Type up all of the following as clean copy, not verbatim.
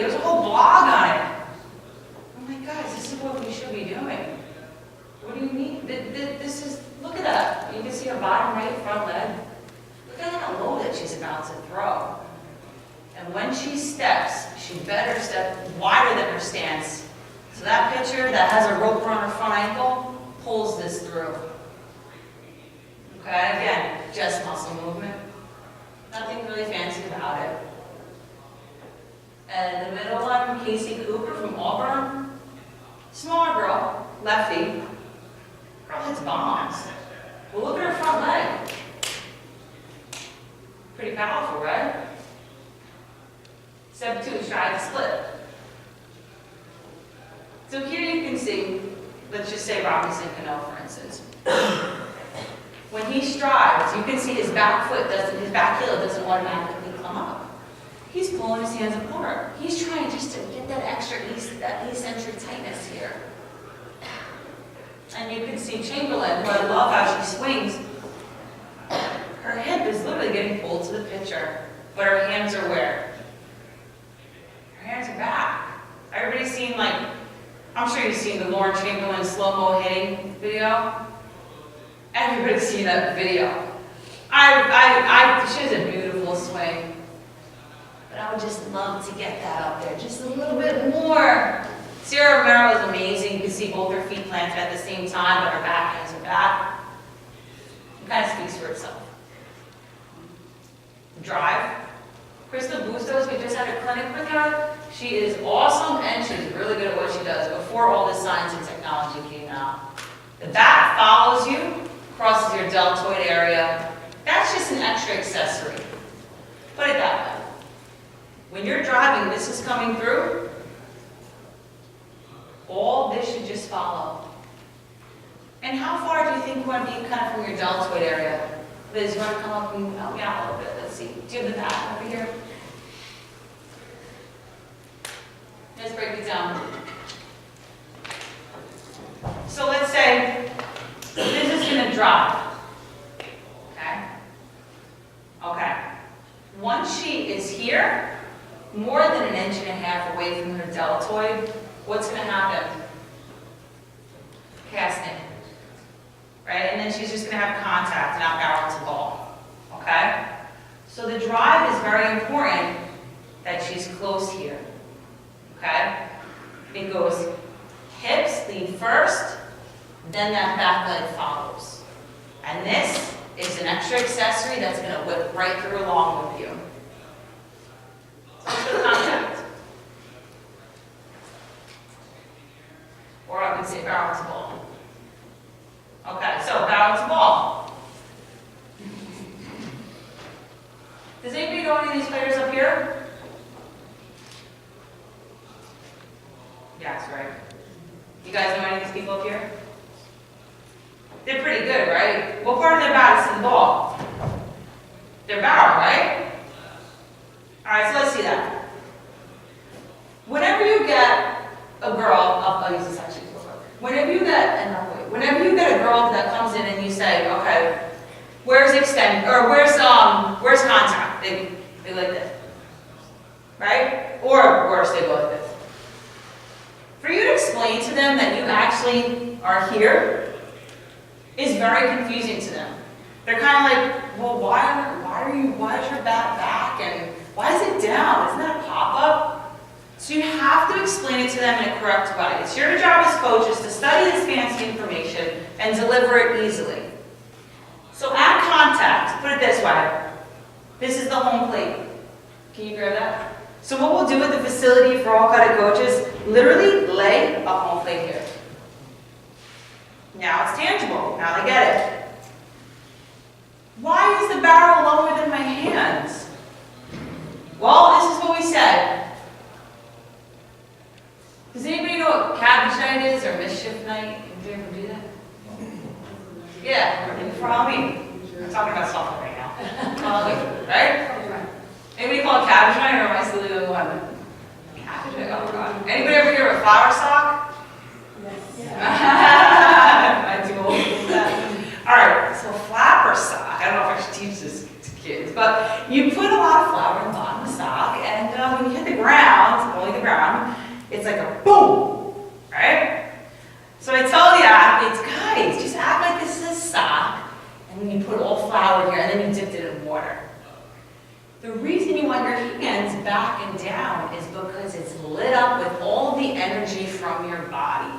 There was a whole blog on it. I'm like, guys, this is what we should be doing. What do you mean? This is, look at that. You can see her bottom right front leg. Look at that load that she's about to throw. And when she steps, she better step wider than her stance. So that picture that has a rope around her front ankle pulls this through. Okay, again, just muscle movement. Nothing really fancy about it. And the middle one, Casey Cooper from Auburn. Smaller girl, lefty. Girl hits bombs. Well, look at her front leg. Pretty powerful, right? Step 2, stride split. So here you can see, let's just say Robinson Cano, for instance. When he strides, you can see his back foot doesn't, his back heel doesn't automatically come up. He's pulling his hands apart. He's trying just to get that extra that eccentric tightness here. And you can see Chamberlain, who I love how she swings. Her hip is literally getting pulled to the pitcher, but her hands are where? Her hands are back. Everybody's seen, like, I'm sure you've seen the Lauren Chamberlain slow-mo hitting video. Everybody's seen that video. She has a beautiful swing. But I would just love to get that up there just a little bit more. Sierra Romero is amazing. You can see both her feet planted at the same time, but her back hands are back. It kind of speaks for itself. Drive. Krista Bustos, we just had a clinic with her. She is awesome and she's really good at what she does before all this science and technology came out. The bat follows you, crosses your deltoid area. That's just an extra accessory. Put it that way. When you're driving, this is coming through. All this should just follow. And how far do you think you want to be kind of from your deltoid area? Liz, you want to come up and help me out a little bit? Let's see. Do you have the bat over here? Let's break it down. So let's say this is going to drop. Okay? Okay. Once she is here, more than an inch and a half away from her deltoid, what's going to happen? Casting. Right? And then she's just going to have contact and not balance the ball. Okay? So the drive is very important that she's close here. Okay? It goes hips lead first, then that back leg follows. And this is an extra accessory that's going to whip right through along with you. So let's go to contact. Or I would say balance ball. Okay, so balance ball. Does anybody know any of these players up here? Yes, right. You guys know any of these people up here? They're pretty good, right? What part of their bat is in the ball? Their barrel, right? Alright, so let's see that. Whenever you get a girl, I'll use this actually. Whenever you get a girl that comes in and you say, okay, where's extend or where's contact? They like this. Right? Or worse, they go like this. For you to explain to them that you actually are here is very confusing to them. They're kind of like, well, why is your bat back and why is it down? Isn't that a pop-up? So you have to explain it to them in a correct way. It's your job as coaches to study this fancy information and deliver it easily. So at contact, put it this way. This is the home plate. Can you grab that? So what we'll do with the facility for all CUDIT coaches, literally lay a home plate here. Now it's tangible. Now they get it. Why is the barrel lower than my hands? Well, this is what we said. Does anybody know what cabbage night is or mischief night? Did you ever do that? Yeah, for Halloween. I'm talking about software right now. Halloween, right? Anybody call it cabbage night or am I still the only one? Cabbage night? Oh god. Anybody ever hear of a flower sock? Yes. Am I too old for that? Alright, so flapper sock. I don't know if I should teach this to kids, but you put a lot of flour in the bottom of the sock, and when you hit the ground, only the ground, it's like a boom, right? So I tell the athletes, guys, just act like this is a sock, and then you put all flour here, and then you dipped it in water. The reason you want your hands back and down is because it's lit up with all the energy from your body,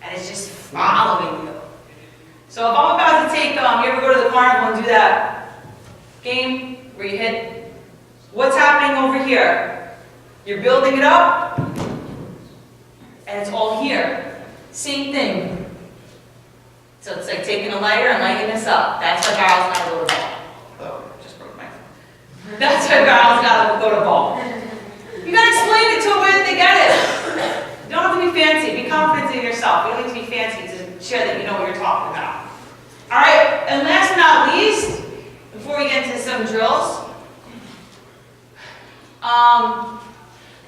and it's just following you. So if I'm about to take, you ever go to the carnival and do that game where you hit, what's happening over here? You're building it up, and it's all here. Same thing. So it's like taking a lighter and lighting this up. That's why barrel's gotta go to ball. Oh, just broke my phone. That's why barrel's gotta go to ball. You gotta explain it to them where they get it. You don't have to be fancy. Be confident in yourself. You don't need to be fancy to share that you know what you're talking about. All right, and last but not least, before we get into some drills,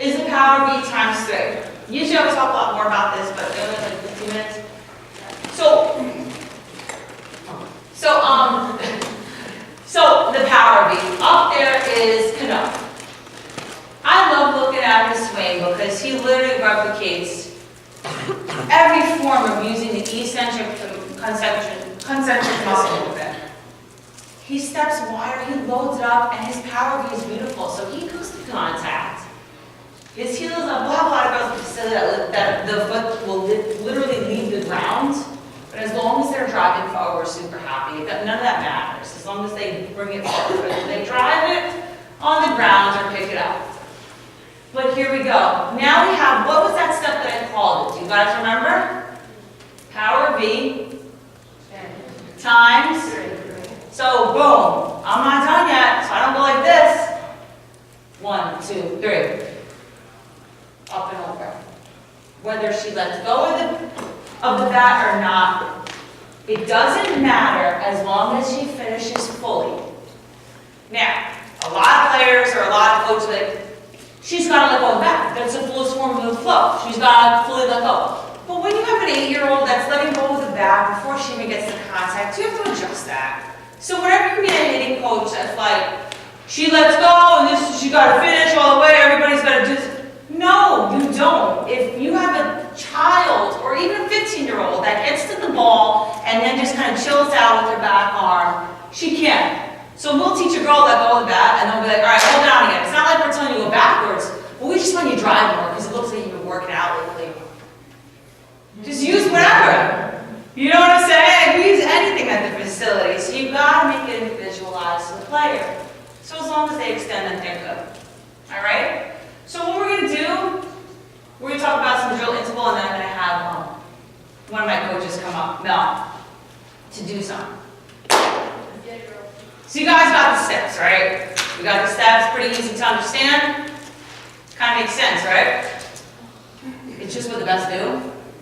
is the power beat times 3. Usually I would talk a lot more about this, but only like 15 minutes. So the power beat. Up there is Cano. I love looking at his swing because he literally replicates every form of using the eccentric concentric muscle movement. He steps wider, he loads it up, and his power beat is beautiful. So he goes to contact. His heels up. We'll have a lot of girls in the facility that the foot will literally leave the ground. But as long as they're driving forward, we're super happy. None of that matters. As long as they bring it forward. If they drive it on the ground or pick it up. But here we go. Now we have, what was that step that I called it? Do you guys remember? Power V times. So boom. I'm not done yet, so I don't go like this. 1, 2, 3. Up and over. Whether she lets go of the bat or not, it doesn't matter as long as she finishes fully. Now, a lot of players or a lot of coaches are like, she's got to let go of the bat. That's the fullest form of the flow. She's got to fully let go. But when you have an 8-year-old that's letting go of the bat before she even gets the contact, you have to adjust that. So whenever you get a hitting coach that's like, she lets go and she got to finish all the way, everybody's got to do this. No, you don't. If you have a child or even a 15-year-old that gets to the ball and then just kind of chills out with her back arm, she can't. So we'll teach a girl to let go of the bat and they'll be like, all right, hold it on again. It's not like we're telling you to go backwards, but we just want you to drive more because it looks like you've been working out lately. Just use whatever. You know what I'm saying? We use anything at the facility, so you've got to make it individualized to the player. So as long as they extend, then they're good. All right? So what we're going to do, we're going to talk about some drill interval, and then I'm going to have one of my coaches come up, Mel, to do some. So you guys got the steps, right? We got the steps, pretty easy to understand. Kind of makes sense, right? It's just what the best do,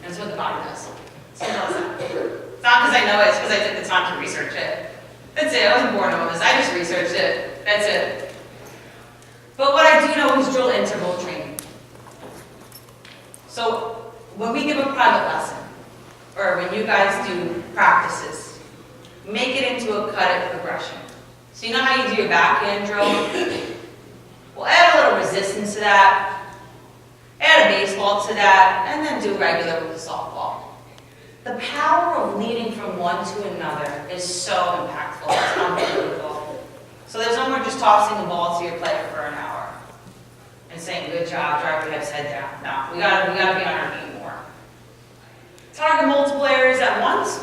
and it's what the body does. Simple as that. It's not because I know it, it's because I took the time to research it. That's it, I wasn't born on this, I just researched it. That's it. But what I do know is drill interval training. So when we give a private lesson, or when you guys do practices, make it into a cut-it progression. So you know how you do your backhand drill? We'll add a little resistance to that, add a baseball to that, and then do regular with the softball. The power of leading from one to another is so impactful. It's unbelievable. So there's no more just tossing the ball to your player for an hour and saying, good job, drive your hips, head down. No, we gotta be on our feet more. Target multiple areas at once.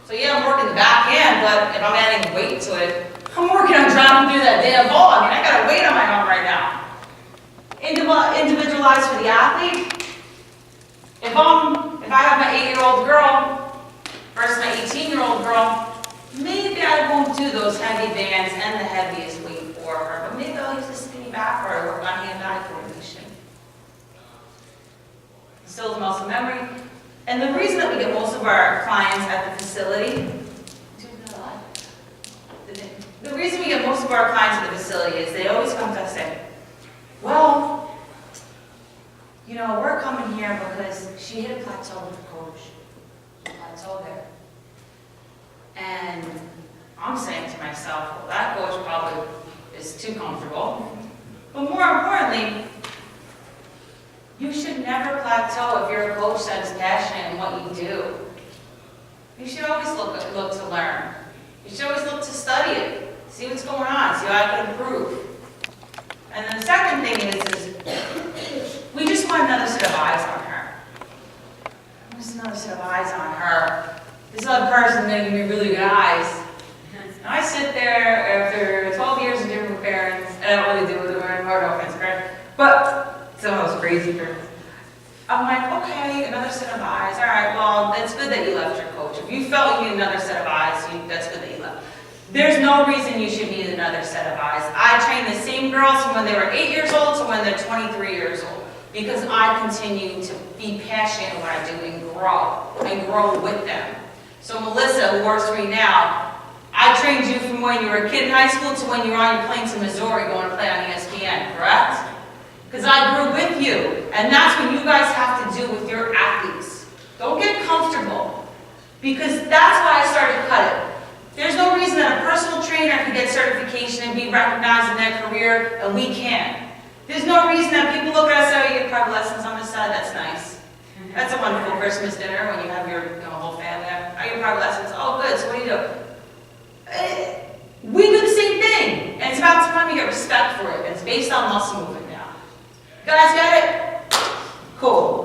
So yeah, I'm working the backhand, but if I'm adding weight to it, I'm working on driving through that damn ball. I mean, I got a weight on my arm right now. Individualized for the athlete. If I have my 8-year-old girl versus my 18-year-old girl, maybe I won't do those heavy bands and the heaviest weight for her, but maybe I'll use the skinny back for her, work on hand-eye coordination. Instills muscle memory. And the reason that we get most of our clients at the facility, the reason we get most of our clients at the facility is they always come to us and say, well, you know, we're coming here because she hit a plateau with the coach. A plateau there. And I'm saying to myself, well, that coach probably is too comfortable. But more importantly, never plateau if you're a coach that is passionate in what you do. You should always look to learn. You should always look to study it, see what's going on, see how I can improve. And then the second thing is we just want another set of eyes on her. Just another set of eyes on her. This other person is going to give me really good eyes. And I sit there after 12 years of dealing with parents, and I don't really deal with them, I'm hard offense parents, but some of those crazy parents. I'm like, okay, another set of eyes. All right, well, that's good that you left your coach. If you felt you need another set of eyes, that's good that you left. There's no reason you should need another set of eyes. I train the same girls from when they were 8 years old to when they're 23 years old because I continue to be passionate in what I do and grow with them. So Melissa, who works for me now, I trained you from when you were a kid in high school to when you were on your plane to Missouri going to play on ESPN, correct? Because I grew with you, and that's what you guys have to do with your athletes. Don't get comfortable, because that's why I started CUDIT. There's no reason that a personal trainer can get certification and be recognized in their career, and we can't. There's no reason that people look at us and say, oh, you get private lessons on the side, that's nice. That's a wonderful Christmas dinner when you have your whole family. I get private lessons, oh good, so what do you do? We do the same thing, and it's about time we get respect for it. It's based on muscle movement now. Guys, got it? Cool.